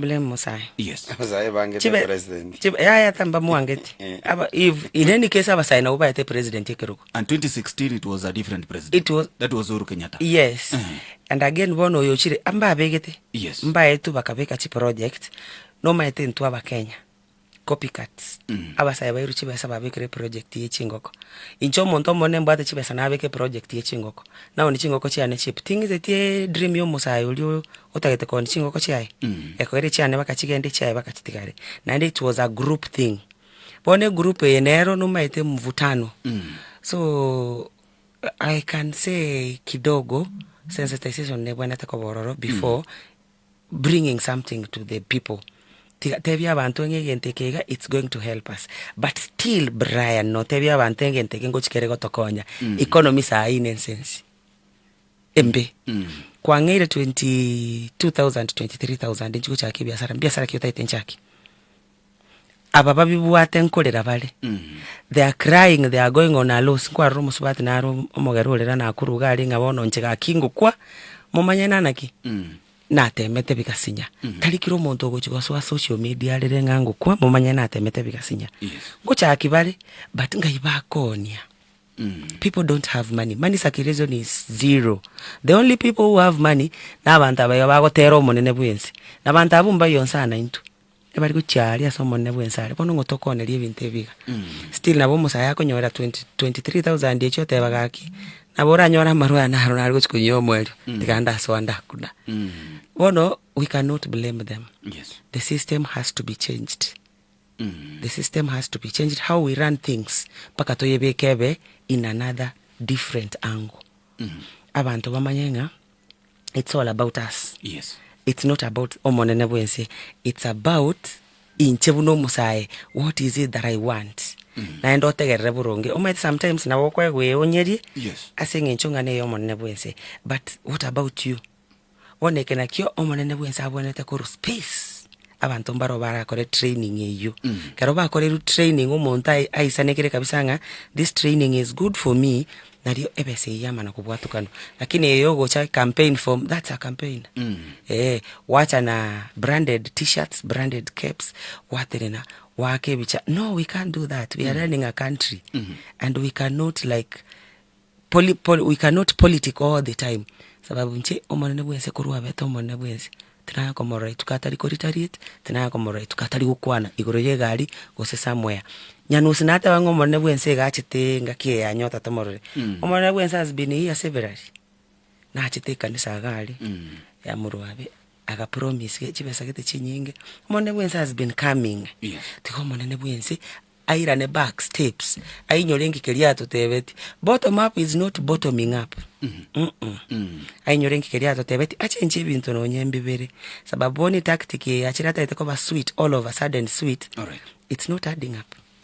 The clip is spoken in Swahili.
Blame Musai. Yes. Musai bangete president. Ya tamba muangeti. Aba if in any case Musai na uba president yekeruko. And 2016 it was a different president. That was Uhuru Kenyatta. Yes. And again bono yochire amba begete. Yes. Mba yetu bakabeka chi project no maete ntu aba Kenya. Copycats. Abasai bairu chibesa babekere project ye chingoko. Incho monto mone mbate chibesa na abeke project ye chingoko. Now ni chingoko chiane chip. Things etie dream yo Musai ulio otagete ko ni chingoko chiai. Ekore chiane bakachigende chiai bakachitikare. And it was a group thing. Bone group enero no maite mvutano. So I can say kidogo sensitization ne bwana takobororo before bringing something to the people. Tebya abantu ngegentekega it's going to help us, but still Brian no tebya abantu ngenteke ngochikere gotokonya economy sa inensense embe kwa ngere 22000 23000 nchiko chake biasara kyota itenchaki ababa bibuate nkolera bale they are crying, they are going on a loss kwa romo subati na omogerolera na kuruga ali ngabono nchega kingo kwa momanya naki na temete bikasinya talikiro muntu gochigwa social media rere ngango kwa momanya na temete bikasinya ngocha akibale but ngaibakonia people don't have money circulation is zero. The only people who have money na abantu abagotero monene bwense na abantu abumba yonsana into ebali kuchali asomone bwense ale bono ngotokonera ebintu ebiga still nabo Musaya konyora 23000 echo tebagaki nabora nyora marwa na haruna algo chikunyo mweli tikanda swanda kuda bono we cannot blame them. Yes. The system has to be changed. The system has to be changed, how we run things paka toyebekebe in another different angle. Abantu bamanyenga it's all about us. Yes. It's not about omonene bwense, it's about inchebuno Musai what is it that I want. Na ndo tegerere buronge sometimes na wokwegwe onyeri asenge nchongane yo omonene bwense, but what about you? Onekena kyo omonene bwense abonete ko space abantu mbaro barakore training eyo kero bakore training omuntu aisanekere kabisa nga this training is good for me nario ebese yama na kubwatukano lakini eyo gocha campaign form, that's a campaign. Wacha na branded t-shirts, branded caps, waterena wake bicha. No, we can't do that. We are running a country and we cannot like we cannot politic all the time. Sababu nche omonene bwense kuruwa beto omonene bwense tena komora tukatari koritariet tena komora tukatari gukwana igoroye gari gose somewhere nyanu sinata wango omonene bwense gachite ngakie ya nyota tomorore omonene bwense has been here several na achite kanisa gari ya muruabe aga promise chibesa gete chinyinge omonene bwense has been coming tiko omonene bwense aira ne back steps ainyorengi keriato tebeti bottom up is not bottoming up ainyorengi keriato tebeti achenje bintu no nyembibere sababu ni tactic ya chirata itako ba sweet all of a sudden sweet. All right. It's not adding up.